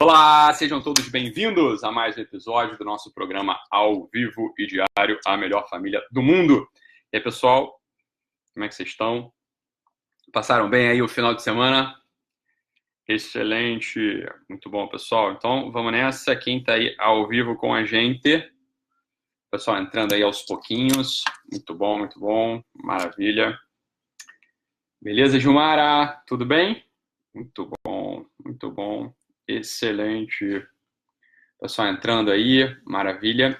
Olá, sejam todos bem-vindos a mais um episódio do nosso programa ao vivo e diário, A Melhor Família do Mundo. E aí, pessoal, como é que vocês estão? Passaram bem aí o final de semana? Excelente, muito bom, pessoal. Então, vamos nessa. Quem está aí ao vivo com a gente? Pessoal entrando aí aos pouquinhos. Muito bom, maravilha. Beleza, Gilmara? Tudo bem? Muito bom. Excelente. Pessoal entrando aí, maravilha.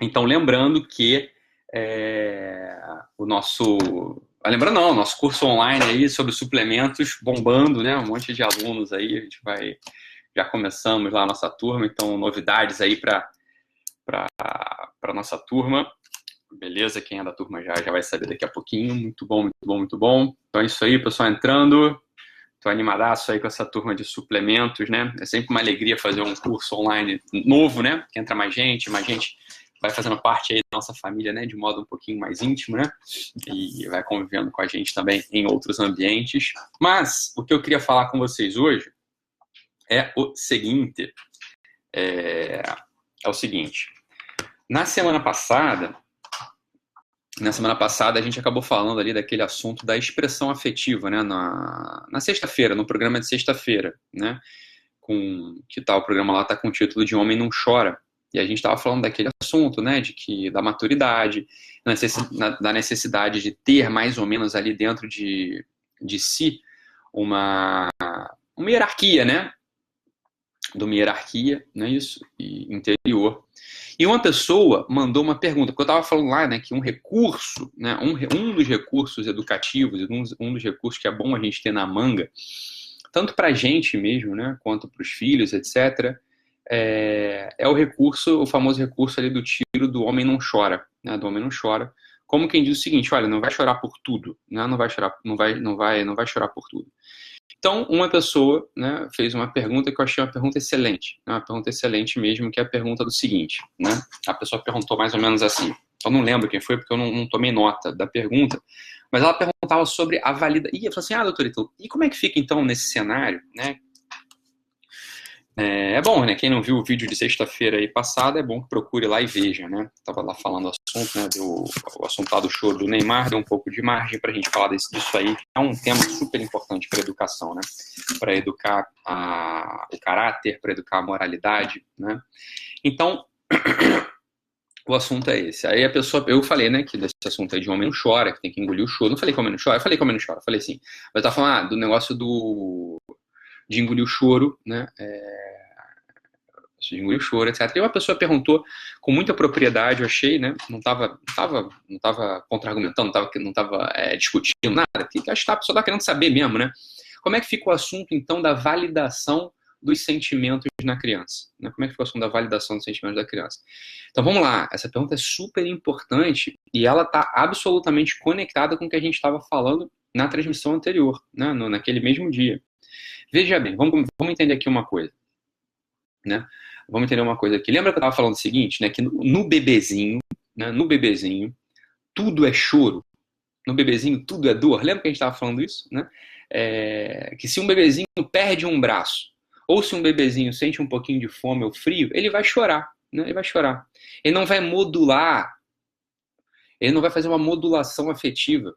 Então, lembrando que o nosso curso online aí sobre suplementos bombando, né? Um monte de alunos aí, já começamos lá a nossa turma, então novidades aí para a nossa turma. Beleza, quem é da turma já vai saber daqui a pouquinho. Muito bom. Então é isso aí, pessoal entrando. Estou animadaço aí com essa turma de suplementos, né? É sempre uma alegria fazer um curso online novo, né? Que entra mais gente vai fazendo parte aí da nossa família, né? De modo um pouquinho mais íntimo, né? E vai convivendo com a gente também em outros ambientes. Mas o que eu queria falar com vocês hoje é o seguinte. Na semana passada a gente acabou falando ali daquele assunto da expressão afetiva, né? Na sexta-feira, no programa de sexta-feira, né? Que tal o programa lá tá com o título de Homem Não Chora. E a gente estava falando daquele assunto, né? Da maturidade, da necessidade de ter mais ou menos ali dentro de si uma hierarquia, né? De uma hierarquia, não é isso? E interior. E uma pessoa mandou uma pergunta, porque eu estava falando lá, né, que um recurso, né, um dos recursos educativos, um dos recursos que é bom a gente ter na manga, tanto para a gente mesmo, né, quanto para os filhos, etc., é o famoso recurso ali do tiro do homem não chora, né, do homem não chora, como quem diz o seguinte, olha, não vai chorar por tudo, né, não vai chorar por tudo. Então, uma pessoa, né, fez uma pergunta que eu achei uma pergunta excelente, né, uma pergunta excelente mesmo, que é a pergunta do seguinte, né, a pessoa perguntou mais ou menos assim, eu não lembro quem foi porque eu não tomei nota da pergunta, mas ela perguntava sobre a validação, e eu falei assim, doutor, então, e como é que fica então nesse cenário, né? É bom, né? Quem não viu o vídeo de sexta-feira aí passada, é bom que procure lá e veja, né? Tava lá falando o assunto, né? O assunto lá do choro do Neymar, deu um pouco de margem para a gente falar disso aí. É um tema super importante para a educação, né? Para educar o caráter, para educar a moralidade, né? Então, o assunto é esse. Aí eu falei, né, que desse assunto aí de homem não chora, que tem que engolir o choro. Não falei que homem não chora, eu falei que homem não chora. Falei assim, mas eu tava falando do negócio de engolir o choro, né? De engolir o choro, etc. E uma pessoa perguntou com muita propriedade, eu achei, né? Não tava contra-argumentando, não tava discutindo nada, porque acho que a pessoa tá querendo saber mesmo, né? Como é que fica o assunto, então, da validação dos sentimentos na criança, né? Como é que fica o assunto da validação dos sentimentos da criança? Então, vamos lá. Essa pergunta é super importante e ela está absolutamente conectada com o que a gente estava falando na transmissão anterior, né? Naquele mesmo dia. Veja bem, vamos entender aqui uma coisa, né? Vamos entender uma coisa aqui. Lembra que eu estava falando o seguinte, né? Que no bebezinho, né? No bebezinho, tudo é choro. No bebezinho, tudo é dor. Lembra que a gente estava falando isso, né? Que se um bebezinho perde um braço, ou se um bebezinho sente um pouquinho de fome ou frio, ele vai chorar, né? Ele vai chorar. Ele não vai modular, ele não vai fazer uma modulação afetiva.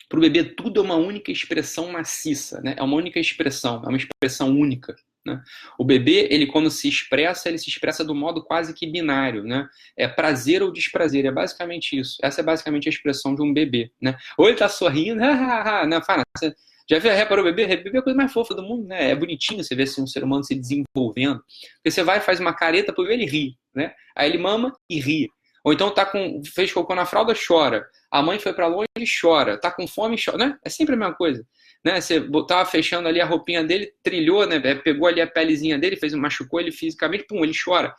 Para o bebê, tudo é uma única expressão maciça, né? É uma única expressão, é uma expressão única. Né? O bebê, ele quando se expressa do modo quase que binário, né? É prazer ou desprazer, é basicamente isso. Essa é basicamente a expressão de um bebê, né? Ou ele tá sorrindo, né? Você já reparou o bebê? O bebê é a coisa mais fofa do mundo, né? É bonitinho você ver assim, um ser humano se desenvolvendo. Porque você vai e faz uma careta pro bebê, ele ri, né? Aí ele mama e ri. Ou então fez cocô na fralda, chora. A mãe foi pra longe e chora. Tá com fome, chora, né? É sempre a mesma coisa. Né? Você tava fechando ali a roupinha dele, trilhou, né? Pegou ali a pelezinha dele, machucou ele fisicamente, pum, ele chora.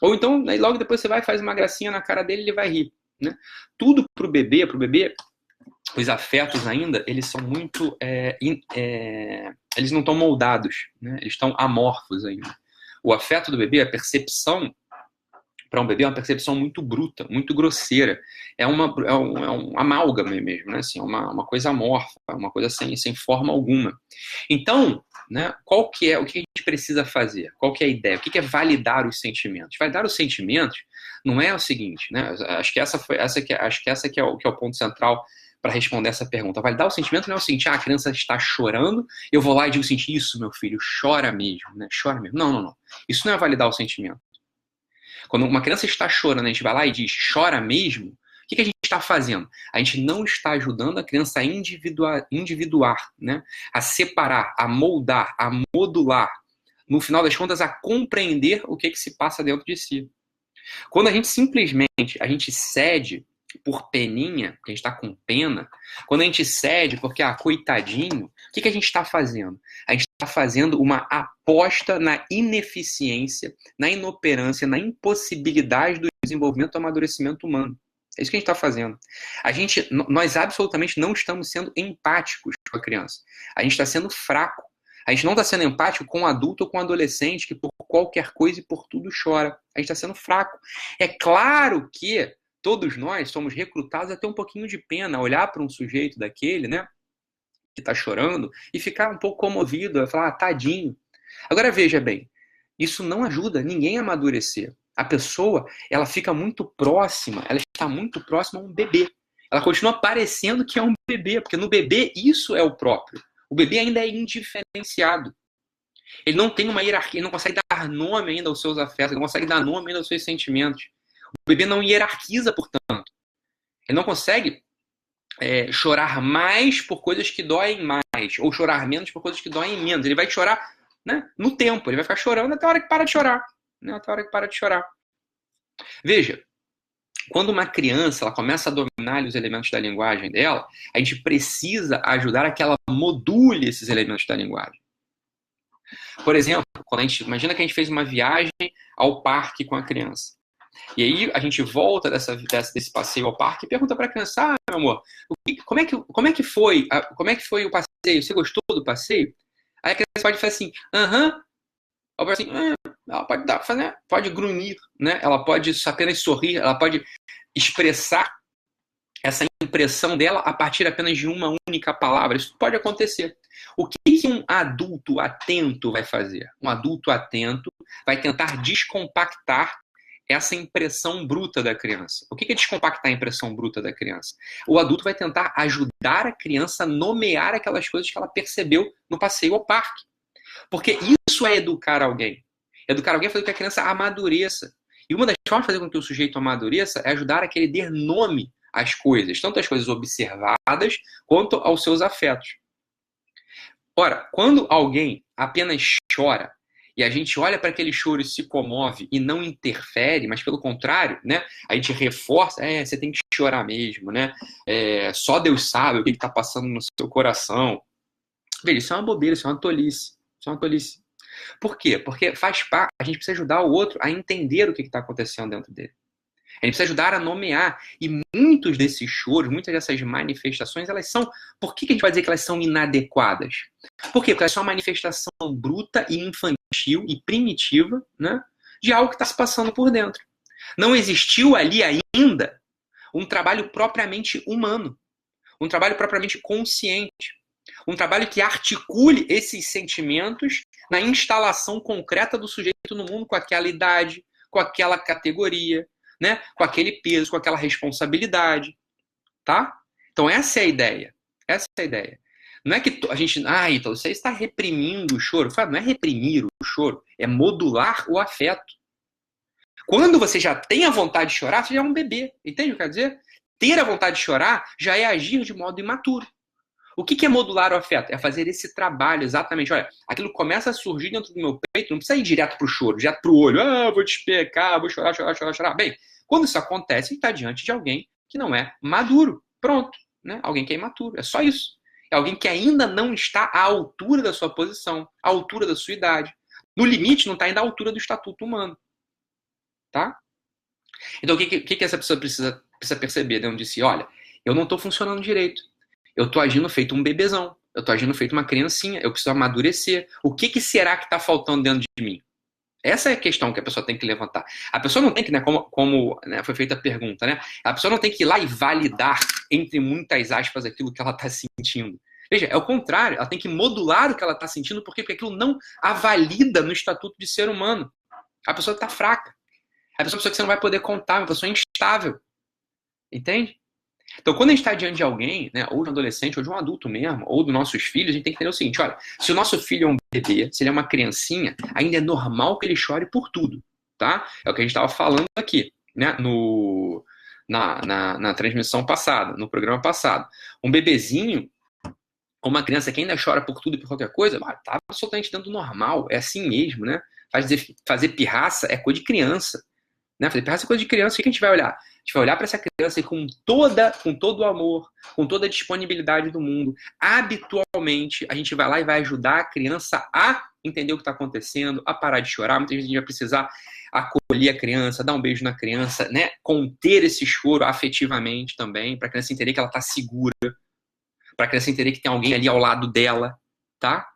Ou então, aí logo depois você vai e faz uma gracinha na cara dele, ele vai rir. Né? Tudo pro bebê, os afetos ainda, eles são muito... eles não estão moldados, né? Eles estão amorfos ainda. O afeto do bebê, a percepção para um bebê é uma percepção muito bruta, muito grosseira. É um amálgama mesmo, né? Assim, é uma coisa amorfa, uma coisa sem forma alguma. Então, né, o que a gente precisa fazer? Qual que é a ideia? O que é validar os sentimentos? Validar os sentimentos não é o seguinte, né? Acho que essa que é o ponto central para responder essa pergunta. Validar o sentimento não é o seguinte, a criança está chorando, eu vou lá e digo o seguinte, isso, meu filho, chora mesmo, né? Chora mesmo. Não. Isso não é validar o sentimento. Quando uma criança está chorando, a gente vai lá e diz, chora mesmo, o que a gente está fazendo? A gente não está ajudando a criança a individuar, né? A separar, a moldar, a modular, no final das contas, a compreender o que se passa dentro de si. Quando a gente simplesmente cede por peninha, que a gente está com pena, quando a gente cede porque, coitadinho, o que a gente está fazendo? A gente está fazendo uma aposta na ineficiência, na inoperância, na impossibilidade do desenvolvimento do amadurecimento humano. É isso que a gente está fazendo. Nós absolutamente não estamos sendo empáticos com a criança. A gente está sendo fraco. A gente não está sendo empático com o adulto ou com o adolescente que por qualquer coisa e por tudo chora. A gente está sendo fraco. É claro que todos nós somos recrutados a ter um pouquinho de pena, olhar para um sujeito daquele, né, que está chorando e ficar um pouco comovido, a falar, tadinho. Agora veja bem, isso não ajuda ninguém a amadurecer. A pessoa, ela fica muito próxima, ela está muito próxima a um bebê. Ela continua parecendo que é um bebê, porque no bebê isso é o próprio. O bebê ainda é indiferenciado. Ele não tem uma hierarquia, ele não consegue dar nome ainda aos seus afetos, ele não consegue dar nome ainda aos seus sentimentos. O bebê não hierarquiza, portanto. Ele não consegue chorar mais por coisas que doem mais, ou chorar menos por coisas que doem menos. Ele vai chorar, né, no tempo, ele vai ficar chorando até a hora que para de chorar. Né, até a hora que para de chorar. Veja, quando uma criança ela começa a dominar os elementos da linguagem dela, a gente precisa ajudar a que ela module esses elementos da linguagem. Por exemplo, imagina que a gente fez uma viagem ao parque com a criança. E aí a gente volta desse passeio ao parque e pergunta para a criança, meu amor, como é que foi o passeio? Você gostou do passeio? Aí a criança pode falar assim, ela pode assim, ela pode grunhir, né? Ela pode apenas sorrir, ela pode expressar essa impressão dela a partir apenas de uma única palavra. Isso pode acontecer. O que um adulto atento vai fazer? Um adulto atento vai tentar descompactar essa impressão bruta da criança. O que é descompactar a impressão bruta da criança? O adulto vai tentar ajudar a criança a nomear aquelas coisas que ela percebeu no passeio ao parque. Porque isso é educar alguém. Educar alguém é fazer com que a criança amadureça. E uma das formas de fazer com que o sujeito amadureça é ajudar a que ele dê nome às coisas, tanto às coisas observadas quanto aos seus afetos. Ora, quando alguém apenas chora e a gente olha para aquele choro e se comove e não interfere, mas pelo contrário, né, a gente reforça, você tem que chorar mesmo, né? Só Deus sabe o que está passando no seu coração. Veja, isso é uma bobeira, isso é uma tolice. Isso é uma tolice. Por quê? Porque faz parte, a gente precisa ajudar o outro a entender o que está acontecendo dentro dele. A gente precisa ajudar a nomear. E muitos desses choros, muitas dessas manifestações, elas são... Por que a gente vai dizer que elas são inadequadas? Por quê? Porque elas são uma manifestação bruta e infantil e primitiva, né, de algo que está se passando por dentro. Não existiu ali ainda um trabalho propriamente humano, um trabalho propriamente consciente, um trabalho que articule esses sentimentos na instalação concreta do sujeito no mundo com aquela idade, com aquela categoria, né? Com aquele peso, com aquela responsabilidade, tá? Então essa é a ideia. Essa é a ideia. Não é que a gente... então você está reprimindo o choro. Não é reprimir o choro, é modular o afeto. Quando você já tem a vontade de chorar, você já é um bebê. Entende o que eu quero dizer? Ter a vontade de chorar já é agir de modo imaturo. O que é modular o afeto? É fazer esse trabalho, exatamente. Olha, aquilo começa a surgir dentro do meu peito, não precisa ir direto para o choro, direto para o olho. Vou despecar, vou chorar. Bem, quando isso acontece, a gente está diante de alguém que não é maduro. Pronto. Né? Alguém que é imaturo. É só isso. É alguém que ainda não está à altura da sua posição, à altura da sua idade. No limite, não está ainda à altura do estatuto humano. Tá? Então, o que essa pessoa precisa perceber dentro de si? Olha, eu não estou funcionando direito. Eu estou agindo feito um bebezão. Eu estou agindo feito uma criancinha. Eu preciso amadurecer. O que será que está faltando dentro de mim? Essa é a questão que a pessoa tem que levantar. A pessoa não tem que, né, como né, foi feita a pergunta, né? A pessoa não tem que ir lá e validar, entre muitas aspas, aquilo que ela está sentindo. Veja, é o contrário. Ela tem que modular o que ela está sentindo, porque aquilo não a valida no estatuto de ser humano. A pessoa está fraca. A pessoa que você não vai poder contar, uma pessoa instável. Entende? Então, quando a gente está diante de alguém, né, ou de um adolescente, ou de um adulto mesmo, ou dos nossos filhos, a gente tem que entender o seguinte, olha, se o nosso filho é um bebê, se ele é uma criancinha, ainda é normal que ele chore por tudo, tá? É o que a gente estava falando aqui, né, na transmissão passada, no programa passado. Um bebezinho, ou uma criança que ainda chora por tudo e por qualquer coisa, tá absolutamente dentro do normal, é assim mesmo, né? Fazer pirraça é coisa de criança. Né? Fazer pirraça é coisa de criança. O que a gente vai olhar? A gente vai olhar para essa criança e com todo o amor, com toda a disponibilidade do mundo, habitualmente, a gente vai lá e vai ajudar a criança a entender o que está acontecendo, a parar de chorar. Muitas vezes a gente vai precisar acolher a criança, dar um beijo na criança, né? Conter esse choro afetivamente também, para a criança entender que ela está segura, para a criança entender que tem alguém ali ao lado dela, tá?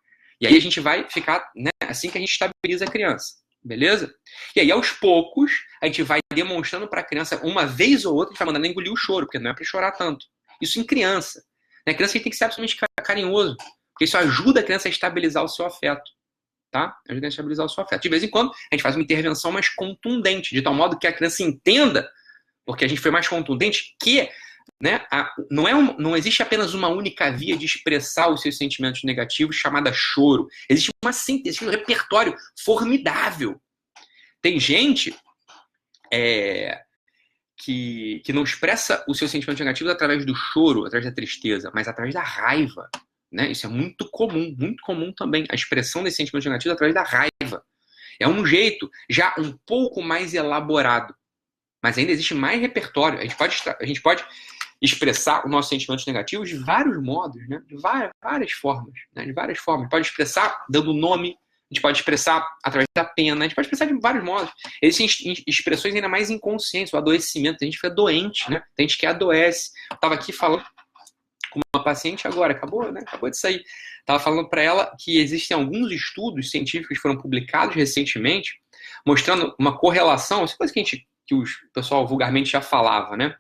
E aí a gente vai ficar, né? Assim que a gente estabiliza a criança. Beleza? E aí, aos poucos, a gente vai demonstrando para a criança, uma vez ou outra, a gente vai mandando engolir o choro, porque não é para chorar tanto. Isso em criança. Na criança, a gente tem que ser absolutamente carinhoso, porque isso ajuda a criança a estabilizar o seu afeto. Tá? Ajuda a estabilizar o seu afeto. De vez em quando, a gente faz uma intervenção mais contundente, de tal modo que a criança entenda, porque a gente foi mais contundente, que né, não existe apenas uma única via de expressar os seus sentimentos negativos chamada choro. Existe uma síntese, existe um repertório formidável. Tem gente que não expressa os seus sentimentos negativos através do choro, através da tristeza, mas através da raiva. Né? Isso é muito comum também, a expressão desses sentimentos negativos através da raiva. É um jeito já um pouco mais elaborado, mas ainda existe mais repertório. A gente pode expressar os nossos sentimentos negativos de vários modos, né? De várias formas. Né? De várias formas. A gente pode expressar dando nome, a gente pode expressar através da pena, a gente pode expressar de vários modos. Existem expressões ainda mais inconscientes, o adoecimento, a gente fica doente, né? Tem gente que adoece. Eu estava aqui falando com uma paciente agora, acabou de sair. Estava falando para ela que existem alguns estudos científicos que foram publicados recentemente, mostrando uma correlação, essa coisa que o pessoal vulgarmente já falava, né?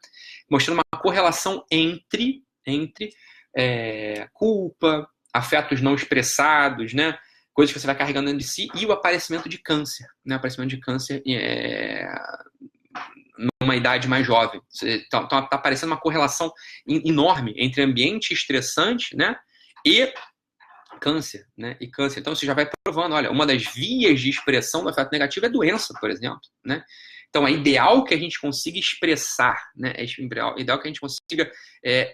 Mostrando uma correlação entre culpa, afetos não expressados, né? Coisas que você vai carregando dentro de si, e o aparecimento de câncer, né? O aparecimento de câncer numa idade mais jovem. Então está aparecendo uma correlação enorme entre ambiente estressante, né? E câncer, né? E câncer. Então você já vai provando, olha, uma das vias de expressão do afeto negativo é doença, por exemplo, né? Então, é ideal que a gente consiga expressar, né? É ideal que a gente consiga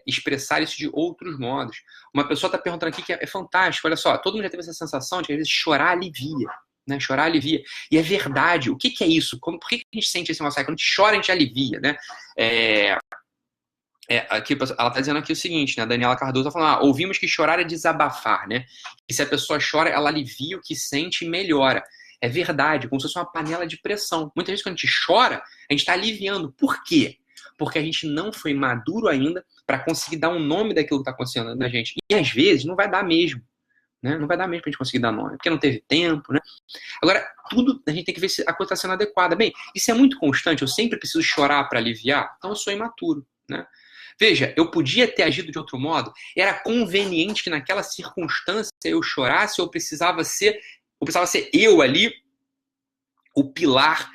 expressar isso de outros modos. Uma pessoa está perguntando aqui que é fantástico, olha só, todo mundo já teve essa sensação de que às vezes chorar alivia, né? Chorar alivia. E é verdade. O que é isso? Por que a gente sente esse emoção? Quando a gente chora, a gente alivia, né? Aqui, ela está dizendo aqui o seguinte, né? A Daniela Cardoso está falando, ouvimos que chorar é desabafar, né? E se a pessoa chora, ela alivia o que sente e melhora. É verdade, como se fosse uma panela de pressão. Muitas vezes, quando a gente chora, a gente está aliviando. Por quê? Porque a gente não foi maduro ainda para conseguir dar um nome daquilo que está acontecendo na gente. E às vezes não vai dar mesmo. Né? Não vai dar mesmo para a gente conseguir dar nome, porque não teve tempo. Né? Agora, tudo a gente tem que ver se a coisa está sendo adequada. Bem, isso é muito constante, eu sempre preciso chorar para aliviar, então eu sou imaturo. Né? Veja, eu podia ter agido de outro modo, era conveniente que naquela circunstância eu chorasse, ou precisava ser eu ali o pilar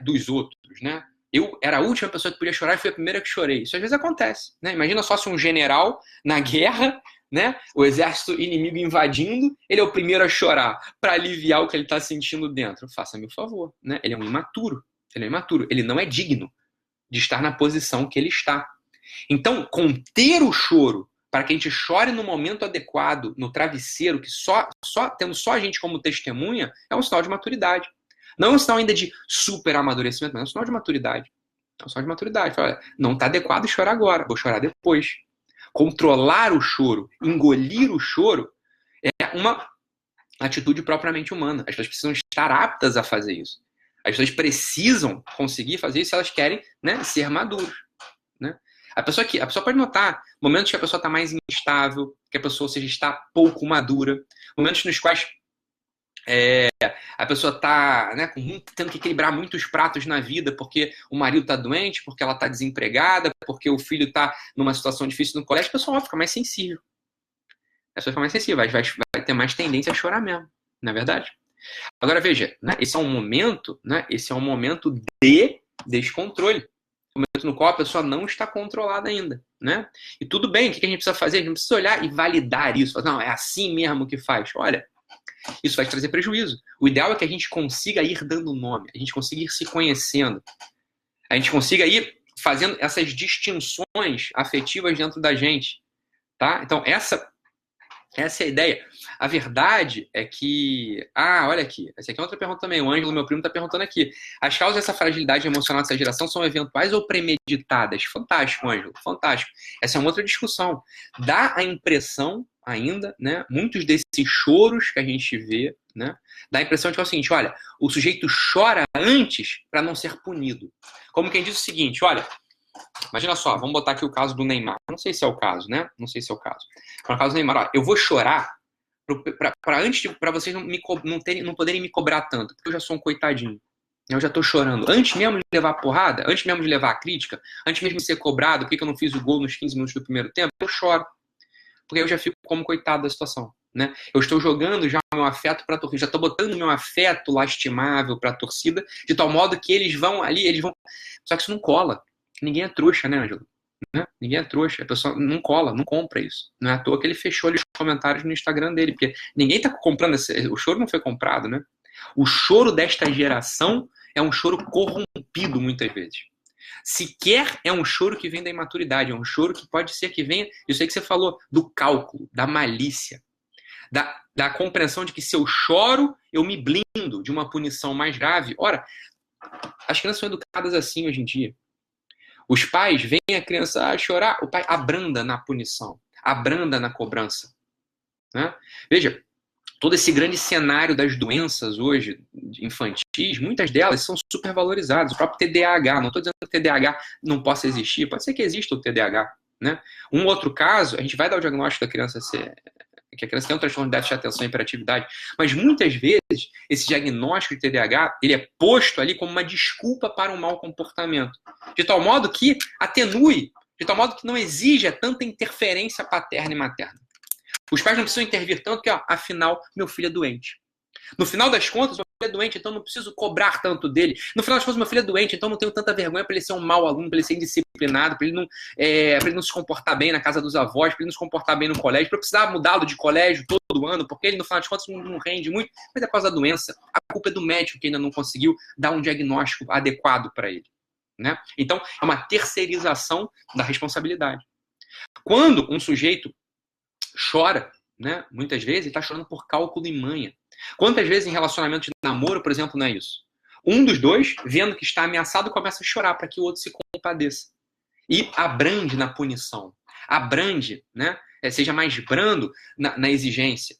dos outros, né? Eu era a última pessoa que podia chorar e fui a primeira que chorei. Isso às vezes acontece, né? Imagina só se um general na guerra, né? O exército inimigo invadindo, ele é o primeiro a chorar para aliviar o que ele está sentindo dentro. Faça-me o favor, né? Ele é um imaturo. Ele não é digno de estar na posição que ele está. Então, conter o choro para que a gente chore no momento adequado, no travesseiro, que tendo só a gente como testemunha, é um sinal de maturidade. Não é um sinal ainda de super amadurecimento, mas é um sinal de maturidade. É um sinal de maturidade. Olha, não está adequado chorar agora, vou chorar depois. Controlar o choro, engolir o choro, é uma atitude propriamente humana. As pessoas precisam estar aptas a fazer isso. As pessoas precisam conseguir fazer isso se elas querem, né, ser maduros. Né? A pessoa pode notar momentos que a pessoa está mais instável, que a pessoa, ou seja, está pouco madura, momentos nos quais A pessoa tá, né, tendo que equilibrar muitos pratos na vida porque o marido tá doente, porque ela tá desempregada, porque o filho tá numa situação difícil no colégio, a pessoa fica mais sensível. A pessoa fica mais sensível, vai ter mais tendência a chorar mesmo, não é verdade? Agora veja, né, esse é um momento, né, esse é um momento de descontrole. Um momento no qual a pessoa não está controlada ainda, né? E tudo bem, o que a gente precisa fazer? A gente precisa olhar e validar isso. Falar, não, é assim mesmo que faz. Olha, isso vai trazer prejuízo. O ideal é que a gente consiga ir dando nome, a gente consiga ir se conhecendo, a gente consiga ir fazendo essas distinções afetivas dentro da gente, tá? Então, essa é a ideia. A verdade é que... olha aqui. Essa aqui é outra pergunta também. O Ângelo, meu primo, está perguntando aqui. As causas dessa fragilidade emocional dessa geração são eventuais ou premeditadas? Fantástico, Ângelo. Fantástico. Essa é uma outra discussão. Dá a impressão ainda, né? Muitos desses choros que a gente vê, né? Dá a impressão de que é o seguinte, olha, o sujeito chora antes para não ser punido. Como quem diz o seguinte, olha... Imagina só, vamos botar aqui o caso do Neymar. Não sei se é o caso, né? Não sei se é o caso. Para o caso do Neymar, ó, eu vou chorar para vocês não poderem me cobrar tanto, porque eu já sou um coitadinho. Eu já estou chorando. Antes mesmo de levar a porrada, antes mesmo de levar a crítica, antes mesmo de ser cobrado, porque eu não fiz o gol nos 15 minutos do primeiro tempo, eu choro. Porque eu já fico como coitado da situação. Né? Eu estou jogando já o meu afeto para a torcida, já estou botando meu afeto lastimável para a torcida, de tal modo que eles vão ali, Só que isso não cola. Ninguém é trouxa, né, Ângelo? Né? Ninguém é trouxa. A pessoa não cola, não compra isso. Não é à toa que ele fechou ali os comentários no Instagram dele, porque ninguém está comprando o choro não foi comprado, né? O choro desta geração é um choro corrompido, muitas vezes. Sequer é um choro que vem da imaturidade, é um choro que pode ser que venha, isso aí que você falou, do cálculo, da malícia, da compreensão de que se eu choro, eu me blindo de uma punição mais grave. Ora, as crianças são educadas assim hoje em dia. Os pais veem a criança chorar, o pai abranda na punição, abranda na cobrança. Né? Veja, todo esse grande cenário das doenças hoje infantis, muitas delas são supervalorizadas. O próprio TDAH, não estou dizendo que o TDAH não possa existir, pode ser que exista o TDAH. Né? Um outro caso, a gente vai dar o diagnóstico da criança que a criança tem um transtorno de déficit de atenção e hiperatividade, mas muitas vezes esse diagnóstico de TDAH ele é posto ali como uma desculpa para um mau comportamento, de tal modo que atenue, de tal modo que não exija tanta interferência paterna e materna. Os pais não precisam intervir tanto porque, afinal, meu filho é doente. No final das contas, meu filho é doente, então não preciso cobrar tanto dele. No final das contas, meu filho é doente, então não tenho tanta vergonha para ele ser um mau aluno, para ele ser indisciplinado, para ele não se comportar bem na casa dos avós, para ele não se comportar bem no colégio, para eu precisar mudá-lo de colégio todo ano, porque ele, no final das contas, não rende muito, mas é por causa da doença. A culpa é do médico que ainda não conseguiu dar um diagnóstico adequado para ele. Né? Então, é uma terceirização da responsabilidade. Quando um sujeito chora, né, muitas vezes, ele está chorando por cálculo e manha. Quantas vezes em relacionamento de namoro, por exemplo, não é isso? Um dos dois, vendo que está ameaçado, começa a chorar para que o outro se compadeça. E abrande na punição. Abrande, né? Seja mais brando na exigência.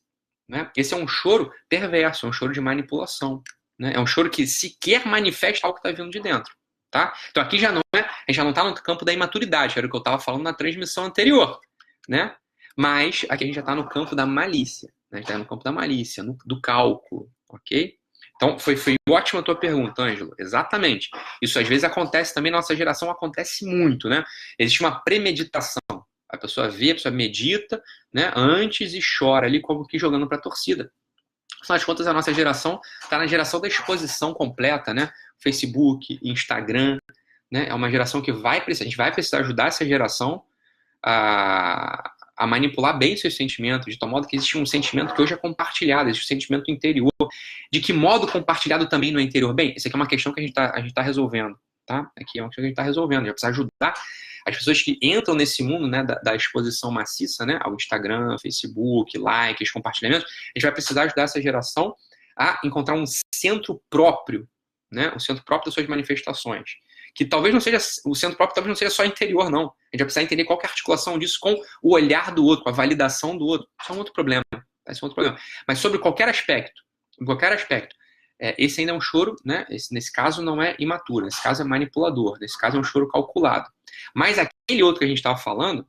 Né? Esse é um choro perverso, é um choro de manipulação. Né? É um choro que sequer manifesta algo que está vindo de dentro. Tá? Então aqui já não é, a gente já não está no campo da imaturidade, era o que eu estava falando na transmissão anterior. Né? Mas aqui a gente já está no campo da malícia. Né? A gente está no campo da malícia, do cálculo, ok? Então, foi ótima a tua pergunta, Ângelo. Exatamente. Isso às vezes acontece também na nossa geração, acontece muito, né? Existe uma premeditação. A pessoa vê, a pessoa medita, né, antes e chora ali como que jogando para a torcida. Afinal de contas, a nossa geração está na geração da exposição completa, né? Facebook, Instagram, né? É uma geração que a gente vai precisar ajudar essa geração a manipular bem seus sentimentos, de tal modo que existe um sentimento que hoje é compartilhado, existe um sentimento interior. De que modo compartilhado também no interior? Bem, essa aqui é uma questão que a gente tá resolvendo, tá? Aqui é uma questão que a gente está resolvendo. A gente precisa ajudar as pessoas que entram nesse mundo, né, da exposição maciça, né, ao Instagram, Facebook, likes, compartilhamentos. A gente vai precisar ajudar essa geração a encontrar um centro próprio, né, um centro próprio das suas manifestações. Que talvez não seja, o centro próprio talvez não seja só interior, não. A gente vai precisar entender qual que é a articulação disso com o olhar do outro, com a validação do outro. Isso é um outro problema. Esse é um outro problema. Mas sobre qualquer aspecto, esse ainda é um choro, né? Nesse caso não é imaturo, nesse caso é manipulador, nesse caso é um choro calculado. Mas aquele outro que a gente estava falando,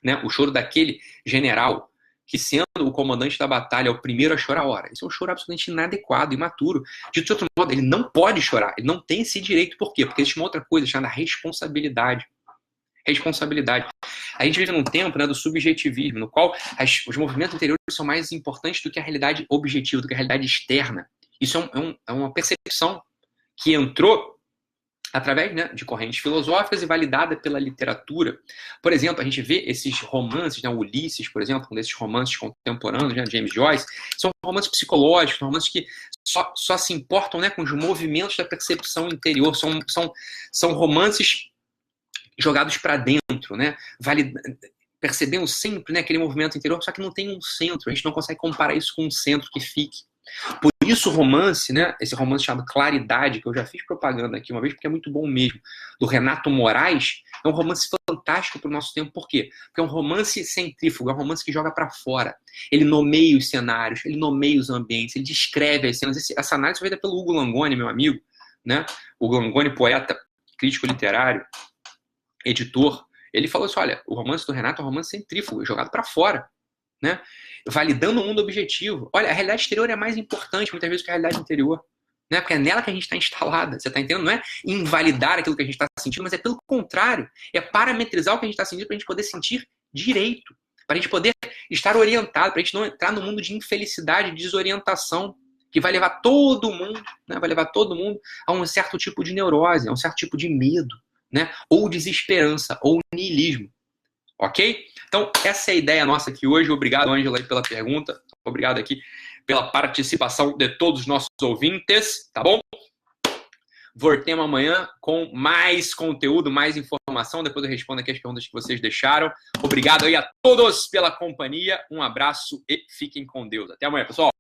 né? O choro daquele general que sendo o comandante da batalha o primeiro a chorar, ora, isso é um choro absolutamente inadequado, imaturo. De outro modo, ele não pode chorar, ele não tem esse direito. Por quê? Porque existe uma outra coisa chamada responsabilidade. Responsabilidade. A gente vive num tempo, né, do subjetivismo, no qual os movimentos interiores são mais importantes do que a realidade objetiva, do que a realidade externa. Isso é uma percepção que entrou através, né, de correntes filosóficas e validada pela literatura. Por exemplo, a gente vê esses romances, né, Ulisses, por exemplo, um desses romances contemporâneos, né, James Joyce, são romances psicológicos, romances que só se importam, né, com os movimentos da percepção interior, são romances jogados para dentro, né, percebendo sempre, né, aquele movimento interior, só que não tem um centro, a gente não consegue comparar isso com um centro que fique. Por isso o romance, né, esse romance chamado Claridade, que eu já fiz propaganda aqui uma vez, porque é muito bom mesmo, do Renato Moraes, é um romance fantástico para o nosso tempo. Por quê? Porque é um romance centrífugo, é um romance que joga para fora. Ele nomeia os cenários, ele nomeia os ambientes, ele descreve as cenas. Essa análise foi feita pelo Hugo Langoni, meu amigo, né? Hugo Langoni, poeta, crítico literário, editor. Ele falou assim, olha, o romance do Renato é um romance centrífugo, jogado para fora, né? Validando o mundo objetivo. Olha, a realidade exterior é mais importante muitas vezes que a realidade interior, né? Porque é nela que a gente está instalada. Você está entendendo? Não é invalidar aquilo que a gente está sentindo, mas é pelo contrário. É parametrizar o que a gente está sentindo para a gente poder sentir direito. Para a gente poder estar orientado, para a gente não entrar no mundo de infelicidade, de desorientação, que vai levar todo mundo, né? Vai levar todo mundo a um certo tipo de neurose, a um certo tipo de medo, né? Ou desesperança, ou niilismo. Ok? Então, essa é a ideia nossa aqui hoje. Obrigado, Ângela, pela pergunta. Obrigado aqui pela participação de todos os nossos ouvintes, tá bom? Voltemos amanhã com mais conteúdo, mais informação. Depois eu respondo aqui as perguntas que vocês deixaram. Obrigado aí a todos pela companhia. Um abraço e fiquem com Deus. Até amanhã, pessoal.